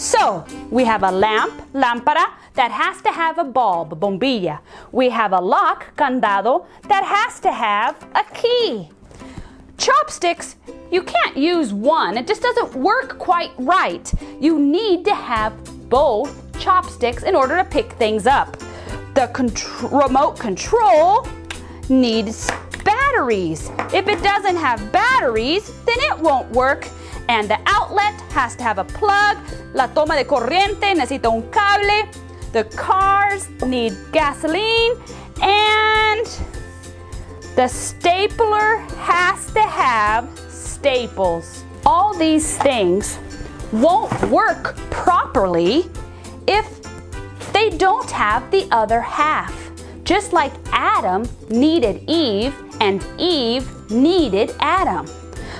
So we have a lamp, lámpara, that has to have a bulb, bombilla. We have a lock, candado, that has to have a key. Chopsticks, you can't use one. It just doesn't work quite right. You need to have both chopsticks in order to pick things up. The remote control needs batteries. If it doesn't have batteries, then it won't work. And the outlet has to have a plug. La toma de corriente necesita un cable. The cars need gasoline. And the stapler has to have staples. All these things won't work properly if they don't have the other half. Just like Adam needed Eve and Eve needed Adam.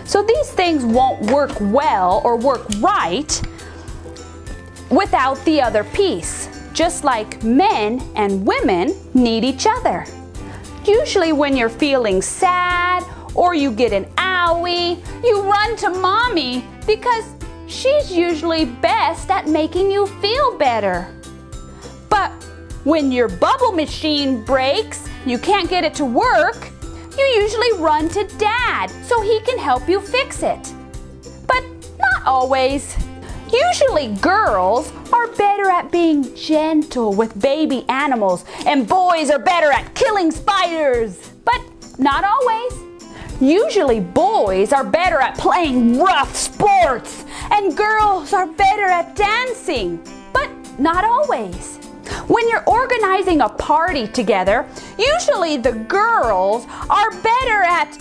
So these things won't work well or work right without the other piece. Just like men and women need each other. Usually when you're feeling sad or you get an owie, you run to mommy because she's usually best at making you feel better. But when your bubble machine breaks, you can't get it to work, you usually run to dad so he can help you fix it. But not always. Usually girls are better at being gentle with baby animals and boys are better at killing spiders. But not always. Usually boys are better at playing rough sports and girls are better at dancing. But not always. When you're organizing a party together, usually the girls are better at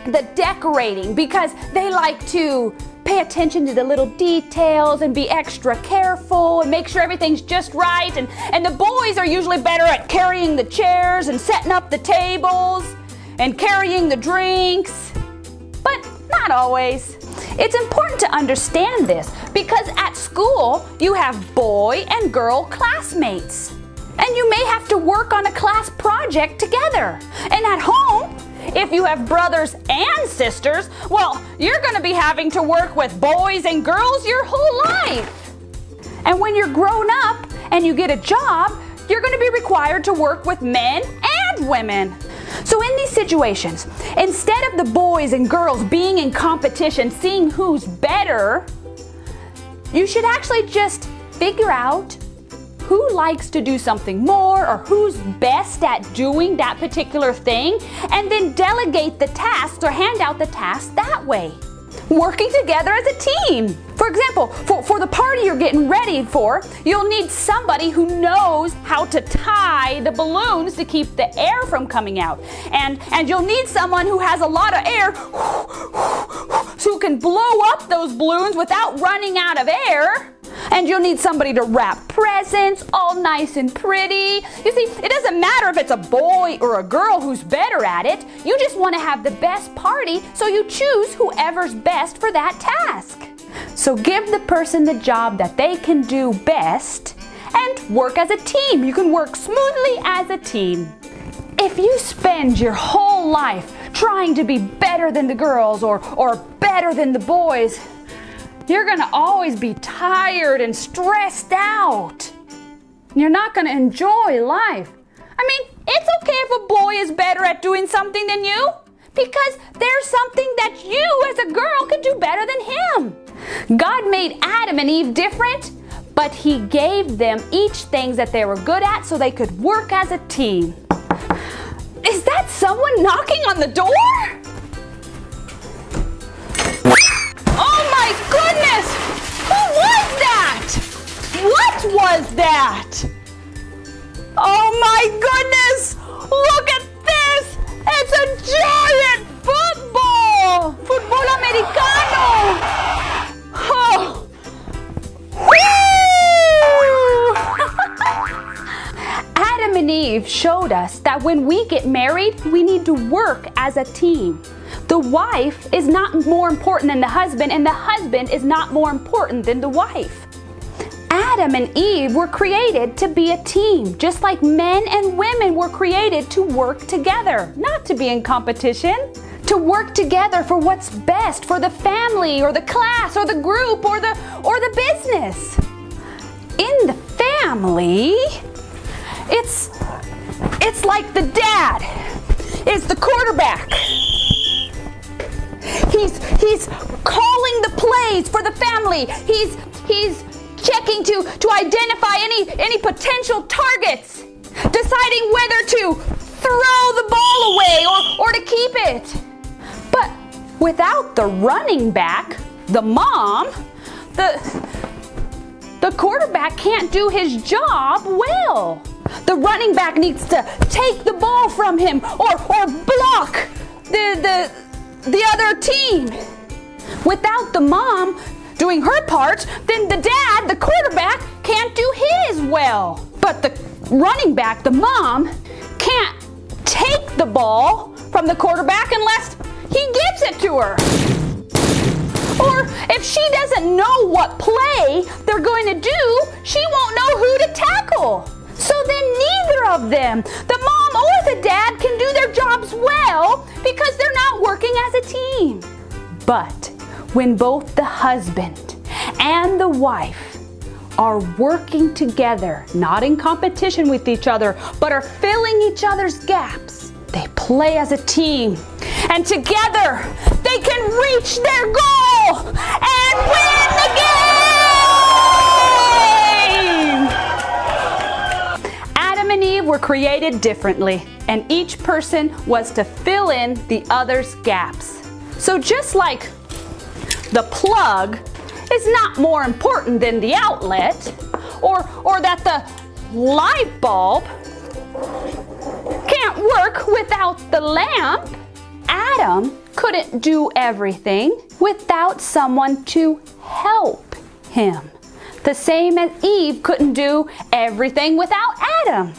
the decorating because they like to pay attention to the little details and be extra careful and make sure everything's just right. And the boys are usually better at carrying the chairs and setting up the tables and carrying the drinks. But not always. It's important to understand this because at school you have boy and girl classmates. And you may have to work on a class project together. And at home, if you have brothers and sisters, well, you're going to be having to work with boys and girls your whole life. And when you're grown up and you get a job, you're going to be required to work with men and women. So in these situations, instead of the boys and girls being in competition, seeing who's better, you should actually just figure out who likes to do something more or who's best at doing that particular thing, and then delegate the tasks or hand out the tasks that way. Working together as a team. For example, for the party you're getting ready for, you'll need somebody who knows how to tie the balloons to keep the air from coming out. And you'll need someone who has a lot of air who can blow up those balloons without running out of air. And you'll need somebody to wrap presents all nice and pretty. You see, it doesn't matter if it's a boy or a girl who's better at it. You just want to have the best party, so you choose whoever's best for that task. So give the person the job that they can do best and work as a team. You can work smoothly as a team. If you spend your whole life trying to be better than the girls or better than the boys, you're going to always be tired and stressed out. You're not going to enjoy life. I mean, it's okay if a boy is better at doing something than you, because there's something that you as a girl can do better than him. God made Adam and Eve different, but he gave them each things that they were good at so they could work as a team. Is that someone knocking on the door? Oh my goodness! Who was that? What was that? Oh my goodness! Look at this! It's a giant football! Football americano! Oh! Adam and Eve showed us that when we get married, we need to work as a team. The wife is not more important than the husband, and the husband is not more important than the wife. Adam and Eve were created to be a team, just like men and women were created to work together, not to be in competition. to work together for what's best for the family or the class or the group or the business. In the family, it's like the dad is the quarterback. He's calling the plays for the family. He's checking to identify any potential targets, deciding whether to throw the ball away or to keep it. But without the running back, the mom, the quarterback can't do his job well. The running back needs to take the ball from him or block the other team. Without the mom doing her part, then the dad, the quarterback, can't do his well. But the running back, the mom, can't take the ball from the quarterback unless he gives it to her. Or if she doesn't know what play they're going to do, she won't know who to tackle. So then neither of them, the mom or the dad, can do their jobs well because they're not working as a team. But when both the husband and the wife are working together, not in competition with each other, but are filling each other's gaps, they play as a team. And together, they can reach their goal and win the game! Adam and Eve were created differently, and each person was to fill in the other's gaps. So just like the plug is not more important than the outlet, or that the light bulb can't work without the lamp, Adam couldn't do everything without someone to help him. The same as Eve couldn't do everything without Adam.